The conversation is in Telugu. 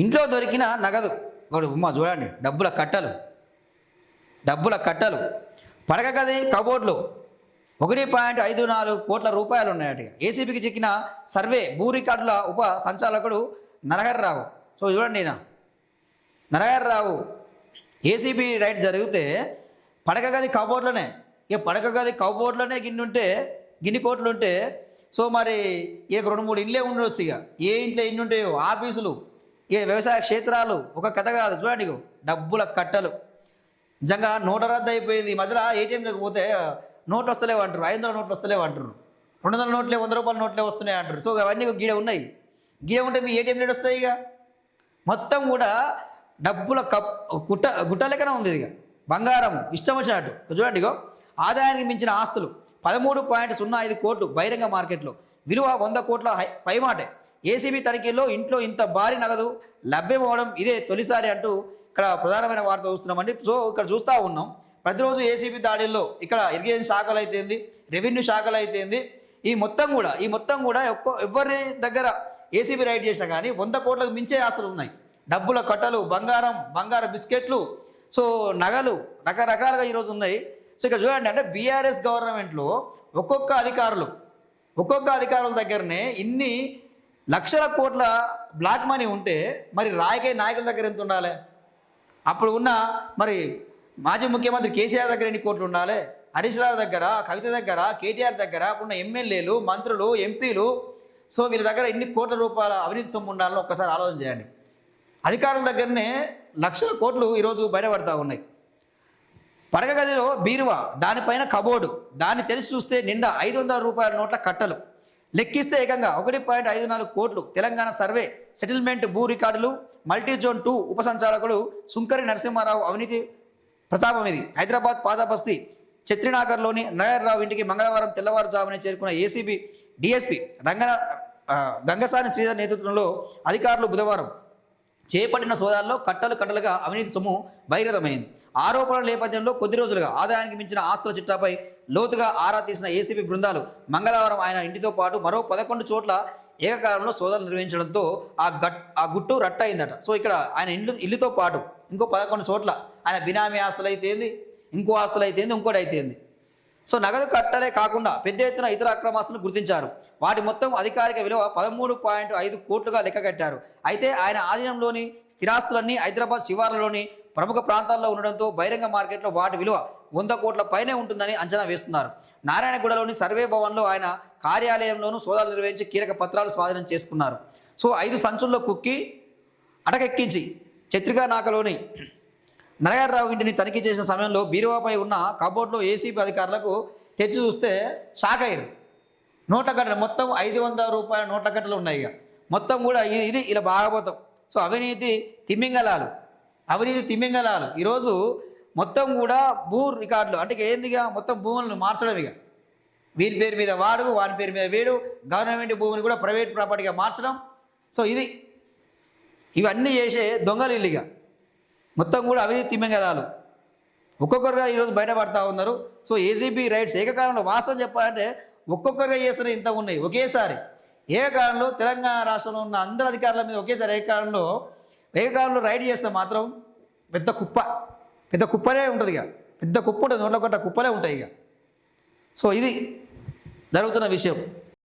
ఇంట్లో దొరికిన నగదు ఒకటి ఉమ్మ చూడండి, డబ్బుల కట్టలు పడక గది కబోర్డ్లో 1.54 కోట్ల రూపాయలు ఉన్నాయట. ఏసీబీకి చిక్కిన సర్వే భూ రికార్డుల ఉప సంచాలకుడు నరహరిరావు. సో చూడండి, నరహరిరావు ఏసీబీ రైడ్ జరిగితే పడక గది కబోర్డ్లోనే, పడక గది కబోర్డ్లోనే గిన్ని కోట్లు ఉంటే, సో మరి ఇక 2-3 ఇండ్లే ఉండవచ్చు. ఇక ఏ ఇంట్లో ఎన్ని ఉంటాయో, ఆఫీసులు, వ్యవసాయ క్షేత్రాలు, ఒక కథ కాదు. చూడండి, డబ్బుల కట్టలు. నిజంగా నోట రద్దు అయిపోయింది. ఈ మధ్యలో ఏటీఎంలోకి పోతే నోట్లు వస్తలేవు అంటారు, 500 నోట్లు వస్తలేవు అంటారు, 200 నోట్లే, 100 రూపాయల నోట్లే వస్తున్నాయి అంటారు. సో అవన్నీ గీడ ఉన్నాయి. గీడ ఉంటే మీ ఏటీఎం రేట్ వస్తాయి. ఇక మొత్తం కూడా డబ్బుల గుట్ట లెక్కన ఉంది. ఇక బంగారం ఇష్టం వచ్చినట్టు. చూడండి, ఆదాయానికి మించిన ఆస్తులు 13.05 కోట్లు బహిరంగ మార్కెట్లో, విలువ 100 కోట్ల పైమాటే. ఏసీబీ తనిఖీల్లో ఇంట్లో ఇంత భారీ నగదు లభ్యమవడం ఇదే తొలిసారి అంటూ ఇక్కడ ప్రధానమైన వార్త చూస్తున్నామండి. సో ఇక్కడ చూస్తూ ఉన్నాం, ప్రతిరోజు ఏసీబీ దాడుల్లో ఇక్కడ ఇరిగేషన్ శాఖలు అయితేంది, రెవెన్యూ శాఖలు అయితేంది, ఈ మొత్తం కూడా ఎవరి దగ్గర ఏసీబీ రైడ్ చేసినా కానీ 100 కోట్లకు మించే ఆస్తులు ఉన్నాయి. డబ్బుల కట్టలు, బంగారం బిస్కెట్లు, సో నగలు రకరకాలుగా ఈరోజు ఉన్నాయి. సో ఇక్కడ చూడండి, అంటే బీఆర్ఎస్ గవర్నమెంట్లో ఒక్కొక్క అధికారుల దగ్గరనే ఇన్ని లక్షల కోట్ల బ్లాక్ మనీ ఉంటే మరి రాజకీయ నాయకుల దగ్గర ఎంత ఉండాలి? అప్పుడు ఉన్న మరి మాజీ ముఖ్యమంత్రి కేసీఆర్ దగ్గర ఎన్ని కోట్లు ఉండాలి? హరీష్ రావు దగ్గర, కవిత దగ్గర, కేటీఆర్ దగ్గర, అప్పుడున్న ఎమ్మెల్యేలు, మంత్రులు, ఎంపీలు, సో వీళ్ళ దగ్గర ఎన్ని కోట్ల రూపాయల అవినీతి సొమ్ము ఉండాలో ఒక్కసారి ఆలోచన చేయండి. అధికారుల దగ్గరనే లక్షల కోట్లు ఈరోజు బయటపడతా ఉన్నాయి. పడక గదిలో బీరువా, దానిపైన కబోర్డు, దాన్ని తెరిచి చూస్తే నిండా 500 రూపాయల నోట్ల కట్టలు, లెక్కిస్తే ఏకంగా 1.54 కోట్లు. తెలంగాణ సర్వే సెటిల్మెంట్ భూ రికార్డులు మల్టీజోన్ 2 ఉప సంచాలకుడు సుంకరి నరసింహారావు అవినీతి ప్రతాపం ఇది. హైదరాబాద్ పాతబస్తీ చత్రినాగర్లోని నరహరిరావు ఇంటికి మంగళవారం తెల్లవారుజామునే చేరుకున్న ఏసీబీ డిఎస్పీ గంగసాని శ్రీధర్ నేతృత్వంలో అధికారులు బుధవారం చేపట్టిన సోదాల్లో కట్టలుగా అవినీతి సొమ్ము బహిర్గతమైంది. ఆరోపణల నేపథ్యంలో కొద్ది రోజులుగా ఆదాయానికి మించిన ఆస్తుల చిట్టాపై లోతుగా ఆరా తీసిన ఏసీబీ బృందాలు మంగళవారం ఆయన ఇంటితో పాటు మరో 11 చోట్ల ఏకకాలంలో సోదాలు నిర్వహించడంతో ఆ గుట్టు రట్టయిందట. సో ఇక్కడ ఆయన ఇల్లుతో పాటు ఇంకో 11 చోట్ల ఆయన బినామీ ఆస్తులు అయితేంది, ఇంకో ఆస్తులు అయితేంది, ఇంకోటి అయితేంది. సో నగదు కట్టలే కాకుండా పెద్ద ఎత్తున ఇతర అక్రమాస్తులను గుర్తించారు. వాటి మొత్తం అధికారిక విలువ 13.5 కోట్లుగా లెక్క కట్టారు. అయితే ఆయన ఆధీనంలోని స్థిరాస్తులన్నీ హైదరాబాద్ శివార్లలోని ప్రముఖ ప్రాంతాల్లో ఉండడంతో బహిరంగ మార్కెట్లో వాటి విలువ 100 కోట్ల పైనే ఉంటుందని అంచనా వేస్తున్నారు. నారాయణగూడలోని సర్వే భవన్లో ఆయన కార్యాలయంలోనూ సోదాలు నిర్వహించి కీలక పత్రాలు స్వాధీనం చేసుకున్నారు. సో 5 సంచుల్లో కుక్కి అటకెక్కించి చత్రికానాకలోని నరహరిరావు ఇంటిని తనిఖీ చేసిన సమయంలో బీరువాపై ఉన్న కబోర్డ్లో ఏసీబీ అధికారులకు తెచ్చి చూస్తే షాక్ అయ్యారు. నోట్ల కట్టలు మొత్తం 500 రూపాయల నోట్ల కట్టలు ఉన్నాయి. ఇక మొత్తం కూడా ఇది ఇలా బాగపోతాం. సో అవినీతి తిమ్మింగలాలు ఈరోజు మొత్తం కూడా భూ రికార్డులు అంటే ఏందిగా మొత్తం భూములను మార్చడం. ఇక వీరి పేరు మీద వాడు, వాని పేరు మీద వీడు, గవర్నమెంట్ భూమిని కూడా ప్రైవేట్ ప్రాపర్టీగా మార్చడం. సో ఇవన్నీ చేసే దొంగలు ఇల్లుగా మొత్తం కూడా అవినీతి తిమ్మింగలాలు ఒక్కొక్కరుగా ఈరోజు బయటపడతా ఉన్నారు. సో ఏసీబీ రైడ్స్ ఏకకాలంలో వాస్తవం చెప్పాలంటే ఒక్కొక్కరుగా చేస్తున్న ఇంత ఉన్నాయి. ఒకేసారి ఏకకాలంలో తెలంగాణ రాష్ట్రంలో ఉన్న అందరు అధికారుల మీద ఒకేసారి ఏకకాలంలో రైడ్ చేస్తే మాత్రం పెద్ద కుప్పనే ఉంటుంది. ఇక పెద్ద కుప్ప ఉంటుంది, నోట్ల కొట్ట కుప్పలే ఉంటాయి. ఇక సో ఇది జరుగుతున్న విషయం.